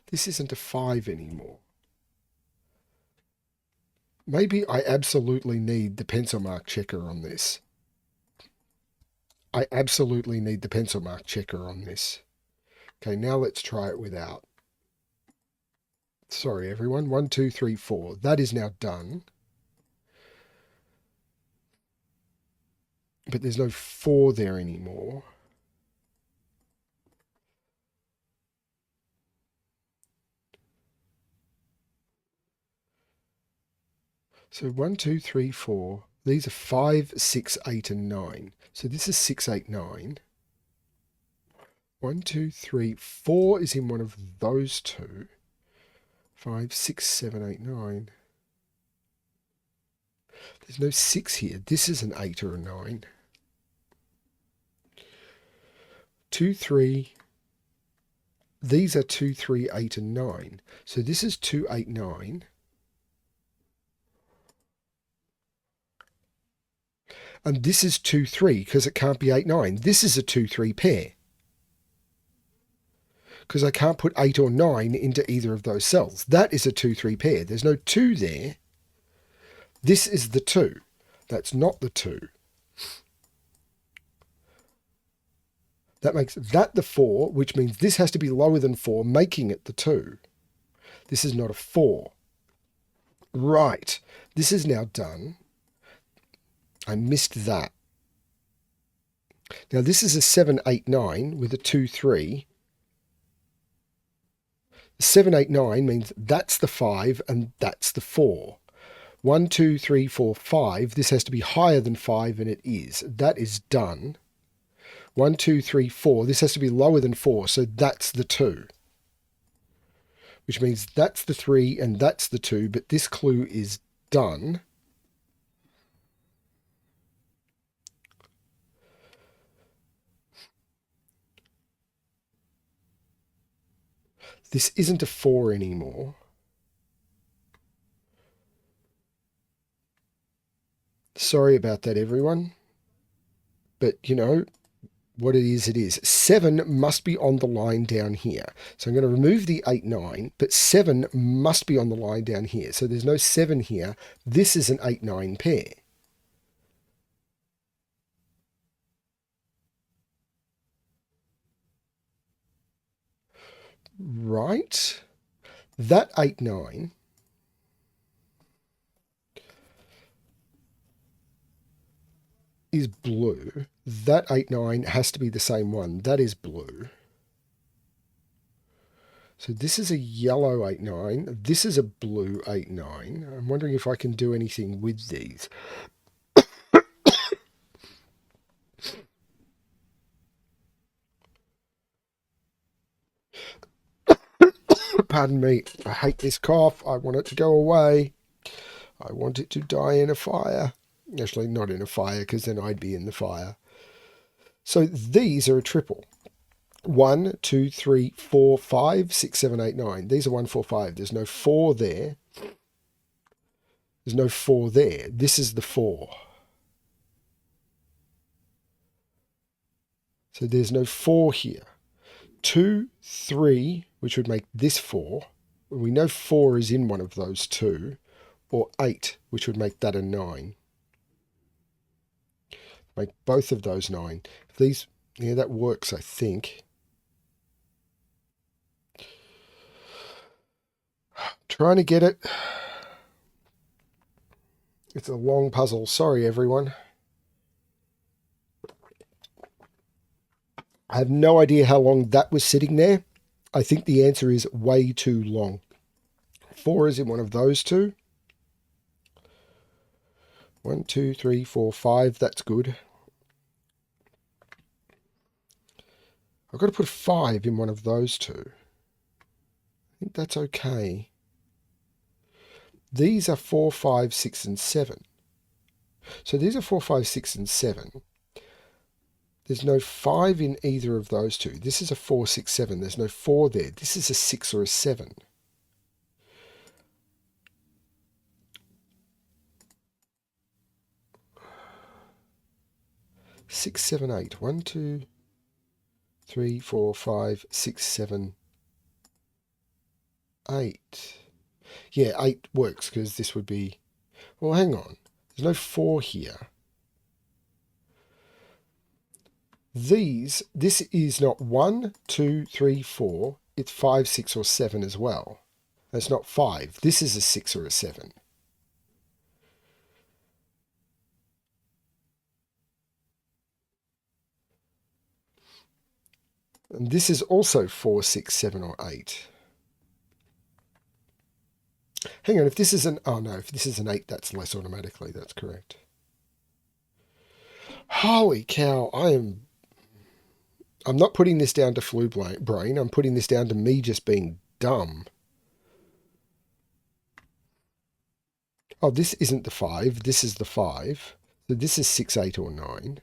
[SPEAKER 1] This isn't a 5 anymore. Maybe I absolutely need the pencil mark checker on this. I absolutely need the pencil mark checker on this. Okay, now let's try it without. Sorry, everyone. 1, 2, 3, 4. That is now done. But there's no 4 there anymore. So 1, 2, 3, 4. These are 5, 6, 8, and 9. So this is 6, 8, 9. 1, 2, 3, 4 is in one of those two. 5, 6, 7, 8, 9. There's no 6 here. This is an 8 or a 9. 2, 3. These are 2, 3, 8, and 9. So this is 2, 8, 9. And this is 2, 3 because it can't be 8, 9. This is a 2, 3 pair because I can't put 8 or 9 into either of those cells. That is a 2, 3 pair. There's no 2 there. This is the 2. That's not the 2. That makes that the 4, which means this has to be lower than 4, making it the 2. This is not a 4. Right. This is now done. I missed that. Now this is a 7, 8, 9 with a 2, 3. 7, 8, 9 means that's the 5 and that's the 4. 1, 2, 3, 4, 5. This has to be higher than 5 and it is. That is done. 1, 2, 3, 4. This has to be lower than 4, so that's the 2. Which means that's the 3 and that's the 2, but this clue is done. This isn't a 4 anymore. Sorry about that, everyone. But, you know, what it is, it is. 7 must be on the line down here. So I'm going to remove the 8, 9, but 7 must be on the line down here. So there's no 7 here. This is an 8, 9 pair. Right? That 8, 9 is blue. That 8, 9 has to be the same one. That is blue. So this is a yellow 8, 9. This is a blue 8, 9. I'm wondering if I can do anything with these. Pardon me. I hate this cough. I want it to go away. I want it to die in a fire. Actually, not in a fire, because then I'd be in the fire. So these are a triple. 1, 2, 3, 4, 5, 6, 7, 8, 9. These are 1, 4, 5. There's no 4 there. There's no 4 there. This is the 4. So there's no 4 here. 2, 3, which would make this 4. We know 4 is in one of those two. Or 8, which would make that a 9. Make both of those 9. If these, yeah, that works, I think. Trying to get it. It's a long puzzle. Sorry, everyone. I have no idea how long that was sitting there. I think the answer is way too long. 4 is in one of those two. 1, 2, 3, 4, 5. That's good. I've got to put a 5 in one of those two. I think that's okay. These are 4, 5, 6, and 7. So these are 4, 5, 6, and 7. There's no 5 in either of those two. This is a 4, 6, 7. There's no 4 there. This is a 6 or a 7. Six, 7, 8. 1, 2, 3, 4, 5, 6, 7, 8. Yeah, 8 works because this would be... Well, hang on. There's no 4 here. This is not 1, 2, 3, 4. It's 5, 6, or 7 as well. It's not 5. This is a 6 or a 7. And this is also 4, 6, 7, or 8. Hang on, if this is an... Oh no, if this is an 8, that's less automatically. That's correct. Holy cow, I'm not putting this down to flu brain. I'm putting this down to me just being dumb. Oh, this isn't the 5. This is the 5. So this is 6, 8, or 9.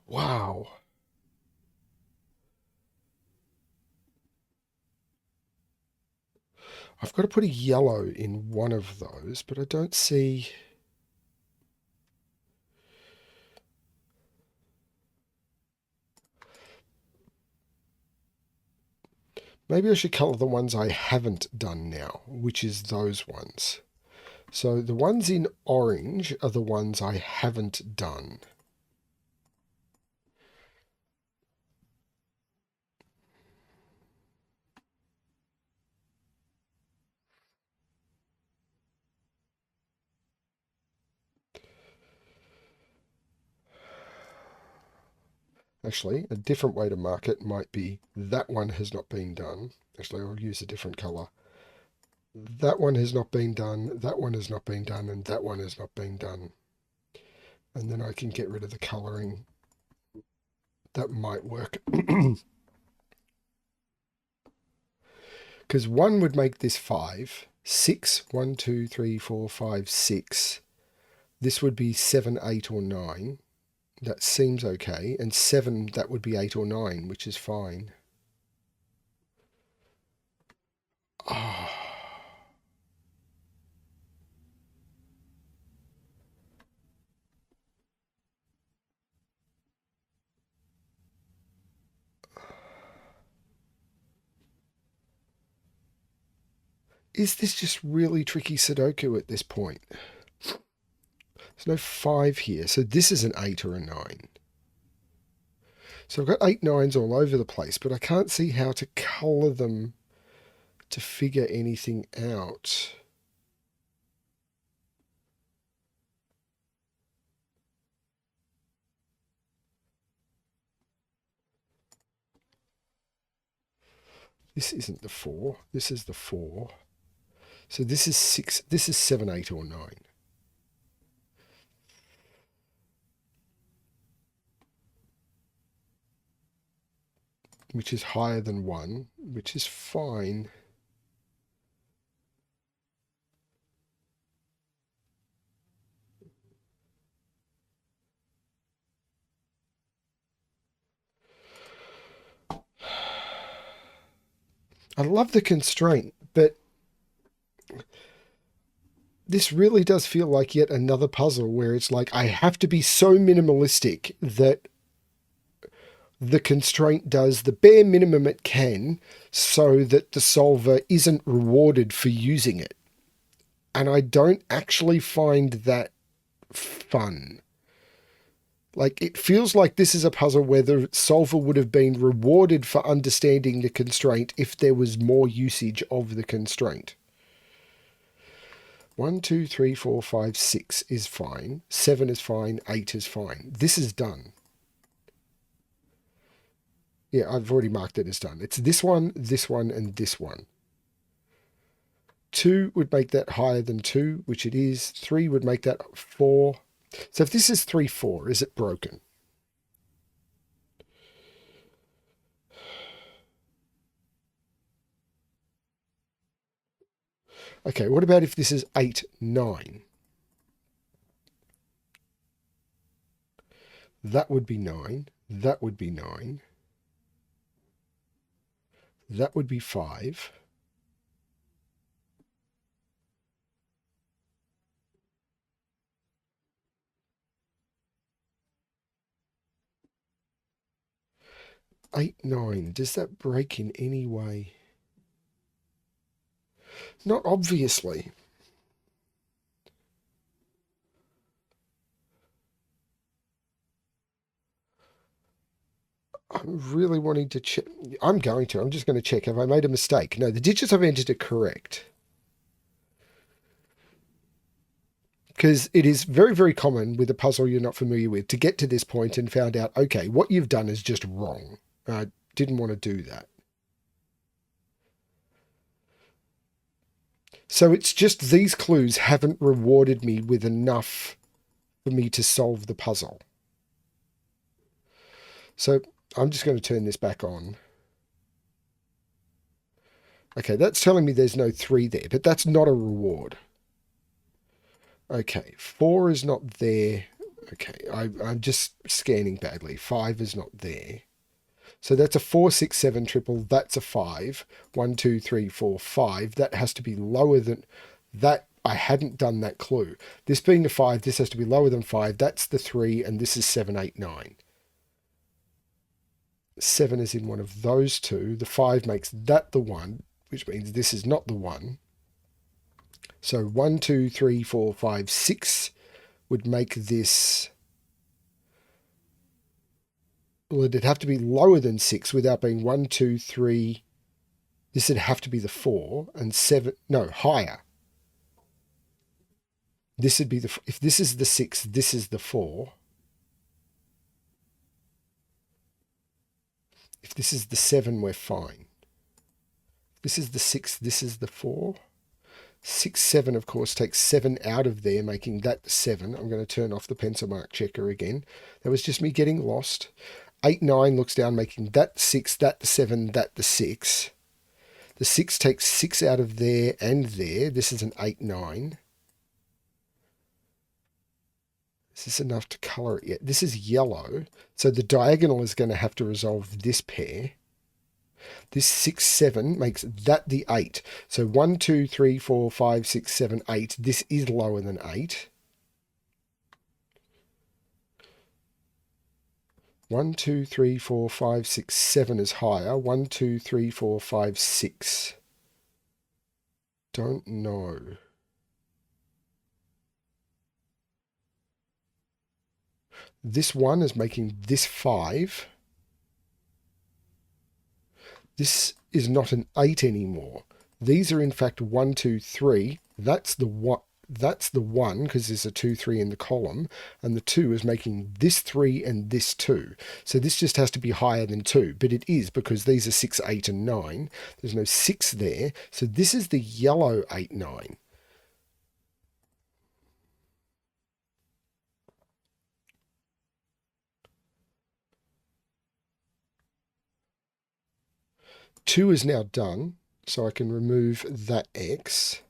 [SPEAKER 1] Wow. I've got to put a yellow in one of those, but I don't see... Maybe I should colour the ones I haven't done now, which is those ones. So the ones in orange are the ones I haven't done. Actually, a different way to mark it might be that one has not been done. Actually, I'll use a different colour. That one has not been done, that one has not been done, and that one has not been done. And then I can get rid of the colouring. That might work. Because 1 would make this 5. 6, 1, 2, 3, 4, 5, 6. This would be 7, 8, or 9. That seems okay. And 7, that would be 8 or 9, which is fine. Ah. Is this just really tricky Sudoku at this point? There's no 5 here, so this is an 8 or a 9. So I've got 8 9s all over the place, but I can't see how to colour them to figure anything out. This isn't the 4, this is the 4. So this is 6, this is 7, 8 or 9. Which is higher than 1, which is fine. I love the constraint, but this really does feel like yet another puzzle where it's like I have to be so minimalistic that the constraint does the bare minimum it can so that the solver isn't rewarded for using it. And I don't actually find that fun. Like, it feels like this is a puzzle where the solver would have been rewarded for understanding the constraint if there was more usage of the constraint. 1, 2, 3, 4, 5, 6 is fine. 7 is fine. 8 is fine. This is done. Yeah, I've already marked it as done. It's this one, and this one. 2 would make that higher than 2, which it is. 3 would make that 4. So if this is 3, 4, is it broken? Okay, what about if this is 8, 9? That would be 9. That would be 9. That would be 5. Eight, 9. Does that break in any way? Not obviously. I'm really wanting to check. I'm just going to check. Have I made a mistake? No, the digits I've entered are correct. Because it is very, very common with a puzzle you're not familiar with to get to this point and found out, okay, what you've done is just wrong. I didn't want to do that. So it's just these clues haven't rewarded me with enough for me to solve the puzzle. So I'm just going to turn this back on. Okay, that's telling me there's no 3 there, but that's not a reward. Okay, 4 is not there. Okay, I'm just scanning badly. 5 is not there. So that's a 4, 6, 7 triple. That's a 5. 1, 2, 3, 4, 5. That has to be lower than that. I hadn't done that clue. This being the 5, this has to be lower than 5. That's the 3, and this is 7, 8, 9. 7 is in one of those two. The 5 makes that the 1, which means this is not the 1. So 1, 2, 3, 4, 5, 6 would make this. Well, it'd have to be lower than 6 without being 1, 2, 3. This would have to be the 4 and 7. No, higher. This would be the. If this is the 6, this is the 4. If this is the 7, we're fine. If this is the 6, this is the 4. 6, 7, of course, takes 7 out of there, making that the 7. I'm going to turn off the pencil mark checker again. That was just me getting lost. 8, 9 looks down, making that 6, that the 7, that the 6. The 6 takes 6 out of there and there. This is an 8, 9. Is this enough to colour it yet? This is yellow, so the diagonal is going to have to resolve this pair. This 6, 7 makes that the 8. So 1, 2, 3, 4, 5, 6, 7, 8. This is lower than 8. 1, 2, 3, 4, 5, 6, 7 is higher. 1, 2, 3, 4, 5, 6. Don't know. This 1 is making this 5. This is not an 8 anymore. These are in fact 1, 2, 3. That's the 1. That's the 1 because there's a 2, 3 in the column, and the 2 is making this 3 and this 2. So this just has to be higher than 2, but it is because these are 6, 8, and 9. There's no 6 there, so this is the yellow 8, 9. Two is now done, so I can remove that X.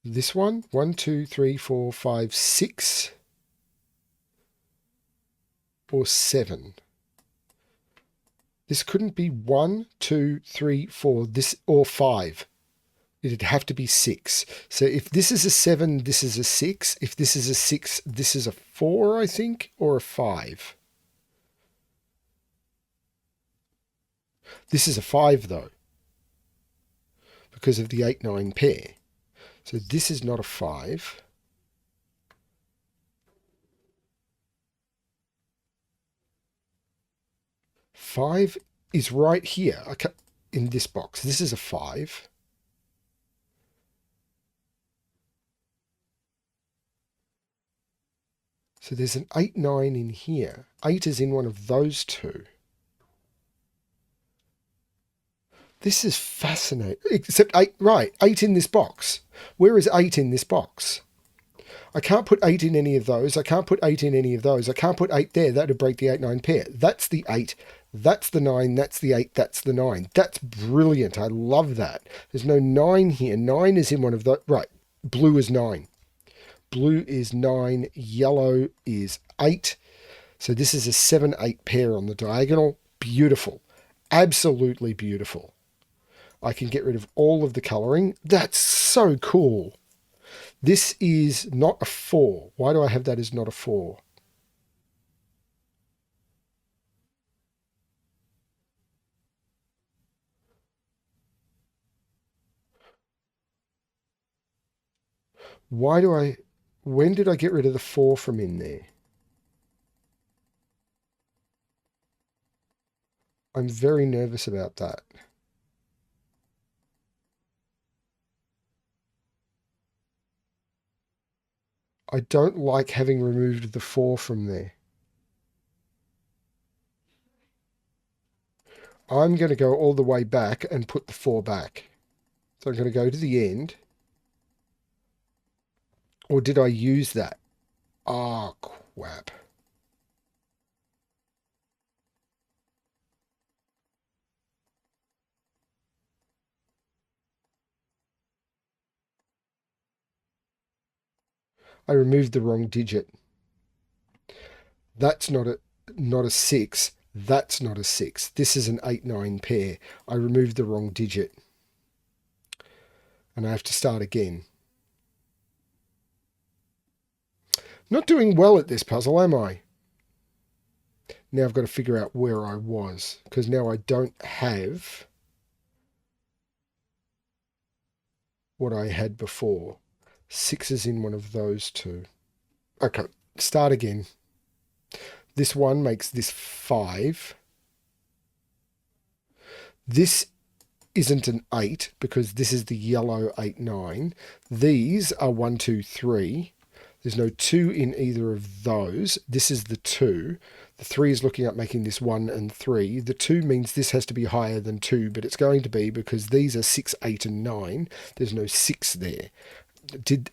[SPEAKER 1] This one, 1, 2, 3, 4, 5, 6, or 7. This couldn't be 1, 2, 3, 4, this, or 5. It'd have to be 6. So if this is a 7, this is a 6. If this is a 6, this is a 4, I think, or a 5. This is a 5, though, because of the 8, 9 pair. So this is not a 5. Five is right here in this box. This is a 5. So there's an 8, 9 in here. 8 is in one of those two. This is fascinating. Except 8, right, 8 in this box. Where is 8 in this box? I can't put 8 in any of those. I can't put 8 in any of those. I can't put 8 there. That would break the 8, 9 pair. That's the 8. That's the 9. That's the 8. That's the 9. That's brilliant. I love that. There's no 9 here. 9 is in one of those. Right. Blue is 9. Blue is 9. Yellow is 8. So this is a 7, 8 pair on the diagonal. Beautiful. Absolutely beautiful. I can get rid of all of the colouring. That's so cool. This is not a 4. Why do I have that as not a 4? When did I get rid of the 4 from in there? I'm very nervous about that. I don't like having removed the 4 from there. I'm going to go all the way back and put the 4 back. So I'm going to go to the end. Or did I use that? Ah, crap. I removed the wrong digit. That's not it. not a 6. That's not a 6. This is an 8-9 pair. I removed the wrong digit. And I have to start again. Not doing well at this puzzle, am I? Now I've got to figure out where I was, because now I don't have what I had before. 6 is in one of those two. Okay, start again. This one makes this 5. This isn't an 8 because this is the yellow 8, 9. These are 1, 2, 3. There's no 2 in either of those. This is the 2. The 3 is looking up making this 1 and 3. The 2 means this has to be higher than 2, but it's going to be because these are 6, 8 and 9. There's no 6 there.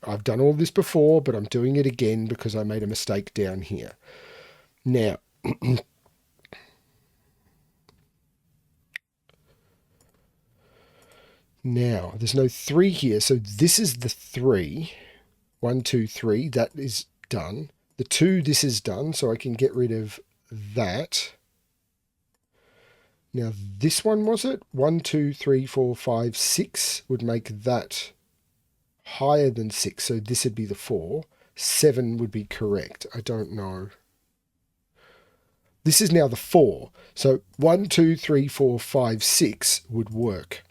[SPEAKER 1] I've done all this before, but I'm doing it again because I made a mistake down here. Now, there's no 3 here, so this is the 3. 1, 2, 3, that is done. The 2, this is done, so I can get rid of that. Now, this one, was it? 1, 2, 3, 4, 5, 6 would make that higher than 6, so this would be the 4. 7 would be correct. I don't know. This is now the 4. So 1, 2, 3, 4, 5, 6 would work.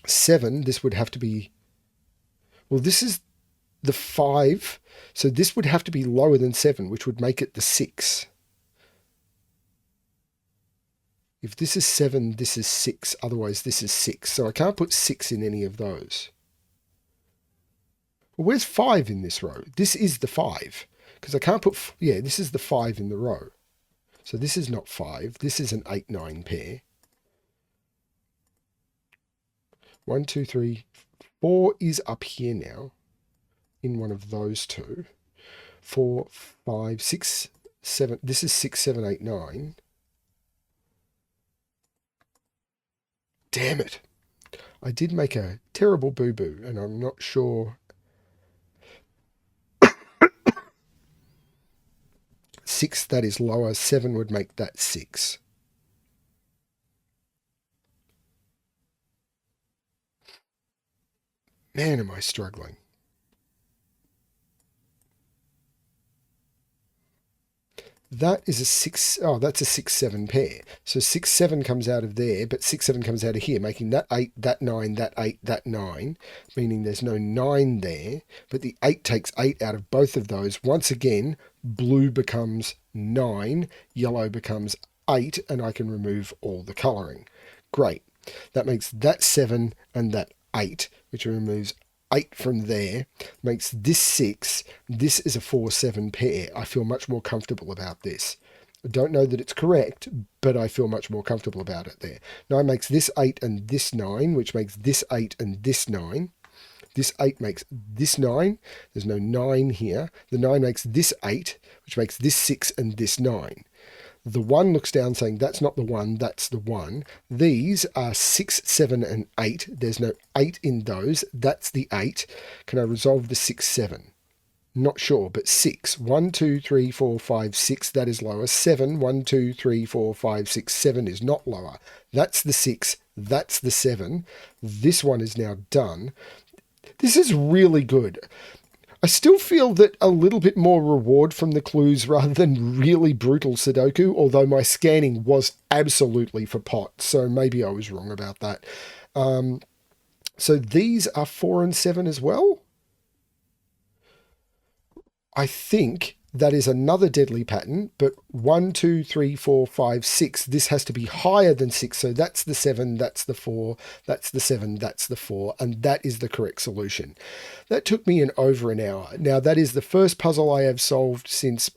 [SPEAKER 1] 7, this would have to be... Well, this is the 5. So this would have to be lower than 7, which would make it the 6. If this is 7, this is 6. Otherwise, this is 6. So I can't put 6 in any of those. Well, where's 5 in this row? This is the 5. Because I can't put... Yeah, this is the 5 in the row. So this is not 5. This is an 8, 9 pair. 1, 2, 3, 4 is up here now. In one of those two. 4, 5, 6, 7. This is 6, 7, 8, 9. Damn it. I did make a terrible boo-boo, and I'm not sure... 6, that is lower. 7 would make that 6. Man, am I struggling. That is a 6. Oh, that's a 6, 7 pair. So 6, 7 comes out of there, but 6, 7 comes out of here, making that 8, that 9, that 8, that 9, meaning there's no 9 there. But the 8 takes 8 out of both of those. Once again, blue becomes 9, yellow becomes 8, and I can remove all the colouring. Great. That makes that 7 and that 8, which removes 8 from there, makes this 6. This is a 4, 7 pair. I feel much more comfortable about this. I don't know that it's correct, but I feel much more comfortable about it there. 9 makes this 8 and this 9, which makes this 8 and this 9. This 8 makes this 9. There's no 9 here. The 9 makes this 8, which makes this 6 and this 9. The 1 looks down saying that's not the 1, that's the 1. These are 6, 7 and 8. There's no 8 in those. That's the 8. Can I resolve the 6, 7? Not sure, but 6. 1, 2, 3, 4, 5, 6. That is lower. 7. 1, 2, 3, 4, 5, 6, 7 is not lower. That's the 6. That's the 7. This one is now done. This is really good. I still feel that a little bit more reward from the clues rather than really brutal Sudoku, although my scanning was absolutely for pot, so maybe I was wrong about that. So these are 4 and 7 as well? I think that is another deadly pattern, but 1, 2, 3, 4, 5, 6. This has to be higher than 6. So that's the 7, that's the 4, that's the 7, that's the 4, and that is the correct solution. That took me over an hour. Now, that is the first puzzle I have solved since...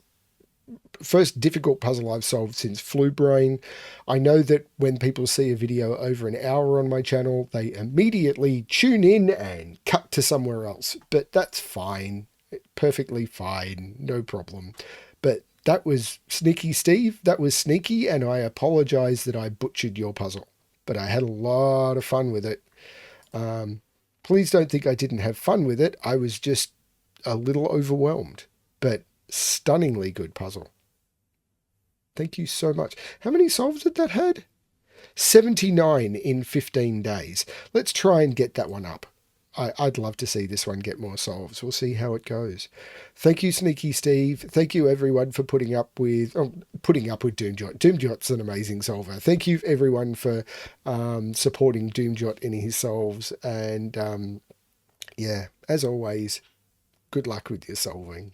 [SPEAKER 1] First difficult puzzle I've solved since Flu Brain. I know that when people see a video over an hour on my channel, they immediately tune in and cut to somewhere else, but that's fine. Perfectly fine, no problem. But that was SneakySteve, that was sneaky, and I apologize that I butchered your puzzle. But I had a lot of fun with it. Please don't think I didn't have fun with it. I was just a little overwhelmed, but stunningly good puzzle. Thank you so much. How many solves did that had? 79 in 15 days. Let's try and get that one up. I'd love to see this one get more solves. We'll see how it goes. Thank you, SneakySteve. Thank you, everyone, for putting up with Doomjot. Doomjot's an amazing solver. Thank you, everyone, for supporting Doomjot in his solves. And yeah, as always, good luck with your solving.